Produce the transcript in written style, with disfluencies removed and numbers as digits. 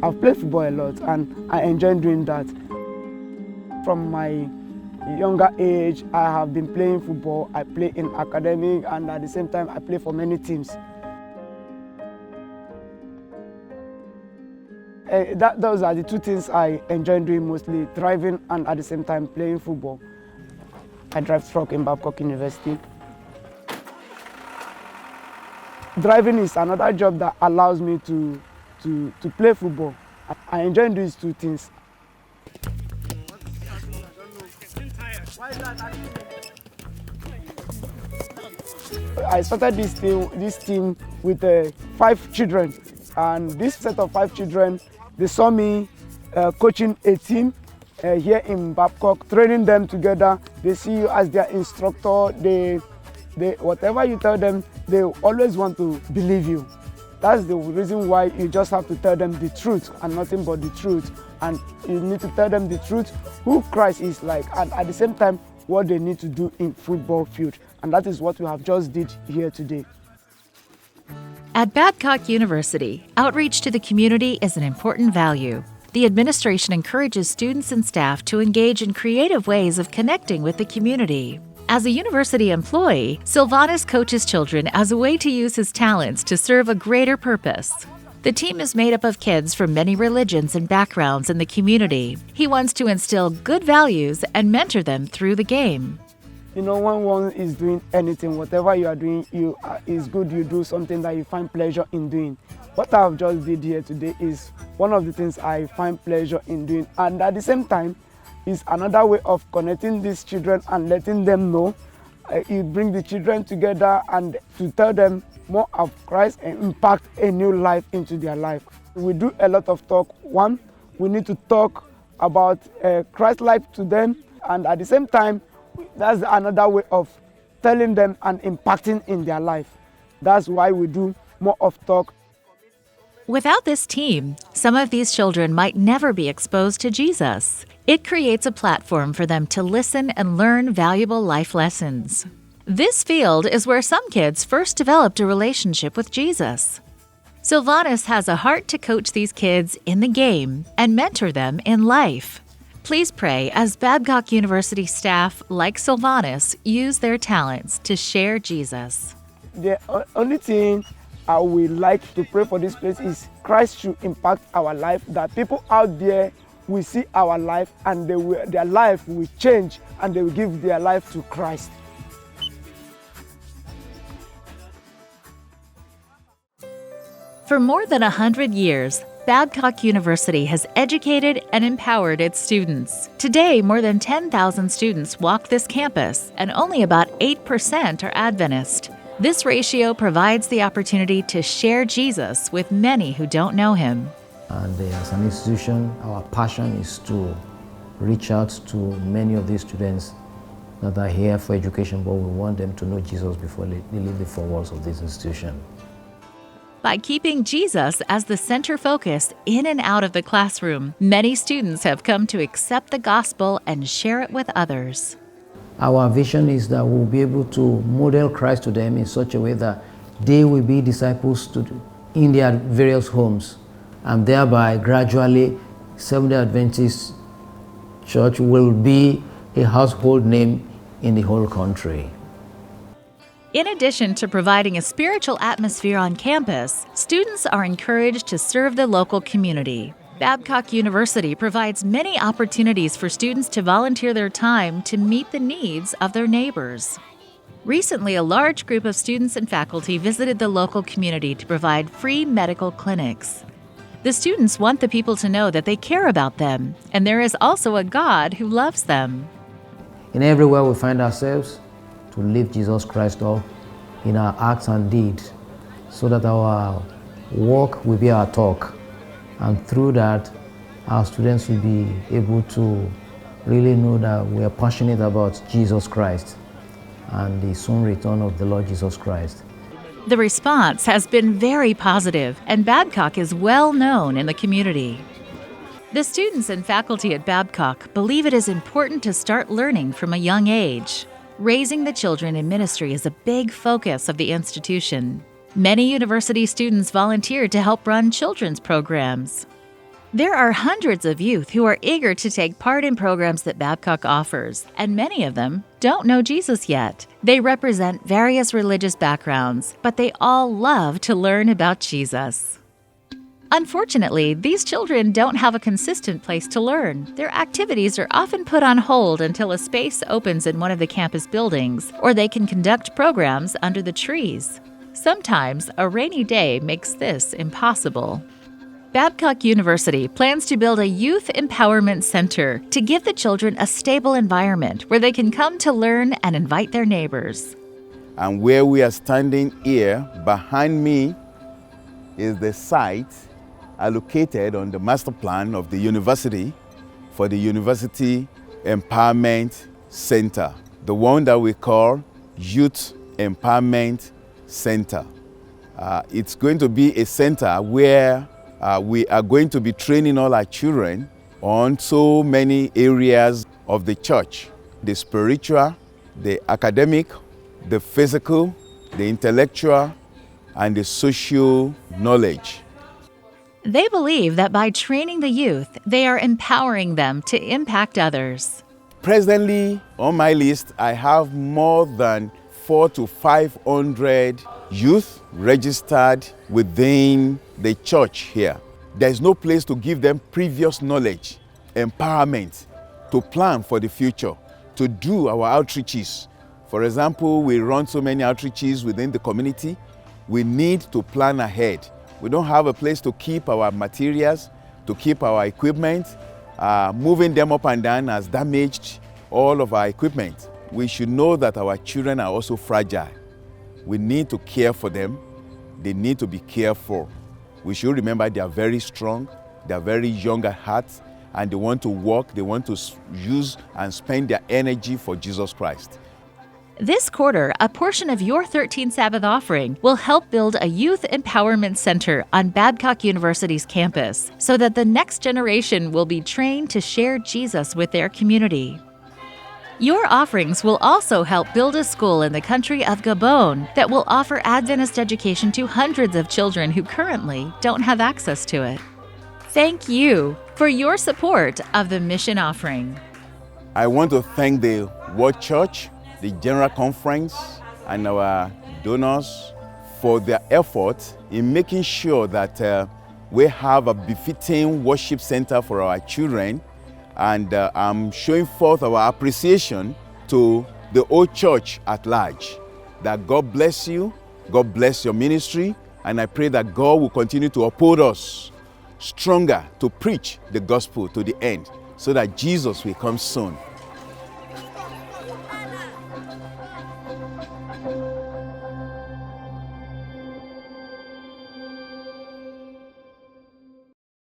I've played football a lot and I enjoy doing that. From my younger age, I have been playing football. I play in academic and at the same time I play for many teams. Those are the two things I enjoy doing mostly, driving and at the same time playing football. I drive truck in Babcock University. Driving is another job that allows me to play football. I enjoy these two things. I started this team with 5 children, and this set of 5 children, they saw me coaching a team here in Babcock, training them together. They see you as their instructor. They whatever you tell them, they always want to believe you. That's the reason why you just have to tell them the truth and nothing but the truth. And you need to tell them the truth, who Christ is like, and at the same time, what they need to do in football field. And that is what we have just did here today. At Babcock University, outreach to the community is an important value. The administration encourages students and staff to engage in creative ways of connecting with the community. As a university employee, Silvanus coaches children as a way to use his talents to serve a greater purpose. The team is made up of kids from many religions and backgrounds in the community. He wants to instill good values and mentor them through the game. You know, when one is doing anything, whatever you are doing, it's good you do something that you find pleasure in doing. What I've just did here today is one of the things I find pleasure in doing, and at the same time, is another way of connecting these children and letting them know. You bring the children together and to tell them more of Christ and impact a new life into their life. We do a lot of talk. One, we need to talk about Christ life to them, and at the same time, that's another way of telling them and impacting in their life. That's why we do more of talk. Without this team, some of these children might never be exposed to Jesus. It creates a platform for them to listen and learn valuable life lessons. This field is where some kids first developed a relationship with Jesus. Silvanus has a heart to coach these kids in the game and mentor them in life. Please pray as Babcock University staff, like Silvanus, use their talents to share Jesus. The only thing I would like to pray for this place is Christ should impact our life, that people out there will see our life and their life will change and they will give their life to Christ. For more than 100 years, Babcock University has educated and empowered its students. Today, more than 10,000 students walk this campus, and only about 8% are Adventist. This ratio provides the opportunity to share Jesus with many who don't know him. And as an institution, our passion is to reach out to many of these students that are here for education, but we want them to know Jesus before they leave the four walls of this institution. By keeping Jesus as the center focus in and out of the classroom, many students have come to accept the gospel and share it with others. Our vision is that we'll be able to model Christ to them in such a way that they will be disciples in their various homes, and thereby gradually Seventh-day Adventist Church will be a household name in the whole country. In addition to providing a spiritual atmosphere on campus, students are encouraged to serve the local community. Babcock University provides many opportunities for students to volunteer their time to meet the needs of their neighbors. Recently, a large group of students and faculty visited the local community to provide free medical clinics. The students want the people to know that they care about them, and there is also a God who loves them. In everywhere we find ourselves, to lift Jesus Christ up in our acts and deeds, so that our walk will be our talk. And through that, our students will be able to really know that we are passionate about Jesus Christ and the soon return of the Lord Jesus Christ. The response has been very positive, and Babcock is well known in the community. The students and faculty at Babcock believe it is important to start learning from a young age. Raising the children in ministry is a big focus of the institution. Many university students volunteer to help run children's programs. There are hundreds of youth who are eager to take part in programs that Babcock offers, and many of them don't know Jesus yet. They represent various religious backgrounds, but they all love to learn about Jesus. Unfortunately, these children don't have a consistent place to learn. Their activities are often put on hold until a space opens in one of the campus buildings, or they can conduct programs under the trees. Sometimes a rainy day makes this impossible. Babcock University plans to build a youth empowerment center to give the children a stable environment where they can come to learn and invite their neighbors. And where we are standing here, behind me is the site allocated on the master plan of the university for the University Empowerment Center, the one that we call Youth Empowerment Center. It's going to be a center where we are going to be training all our children on so many areas of the church: the spiritual, the academic, the physical, the intellectual, and the social knowledge. They believe that by training the youth, they are empowering them to impact others. Presently, on my list, I have more than 400 to 500 youth registered within the church here. There's no place to give them previous knowledge, empowerment, to plan for the future, to do our outreaches. For example, we run so many outreaches within the community. We need to plan ahead. We don't have a place to keep our materials, to keep our equipment. Moving them up and down has damaged all of our equipment. We should know that our children are also fragile. We need to care for them. They need to be cared for. We should remember they are very strong, they are very young at heart, and they want to work, they want to use and spend their energy for Jesus Christ. This quarter, a portion of your 13 Sabbath offering will help build a youth empowerment center on Babcock University's campus so that the next generation will be trained to share Jesus with their community. Your offerings will also help build a school in the country of Gabon that will offer Adventist education to hundreds of children who currently don't have access to it. Thank you for your support of the mission offering. I want to thank the World Church, the General Conference, and our donors for their effort in making sure that we have a befitting worship center for our children. And I'm showing forth our appreciation to the whole church at large. That God bless you, God bless your ministry, and I pray that God will continue to uphold us stronger to preach the gospel to the end so that Jesus will come soon.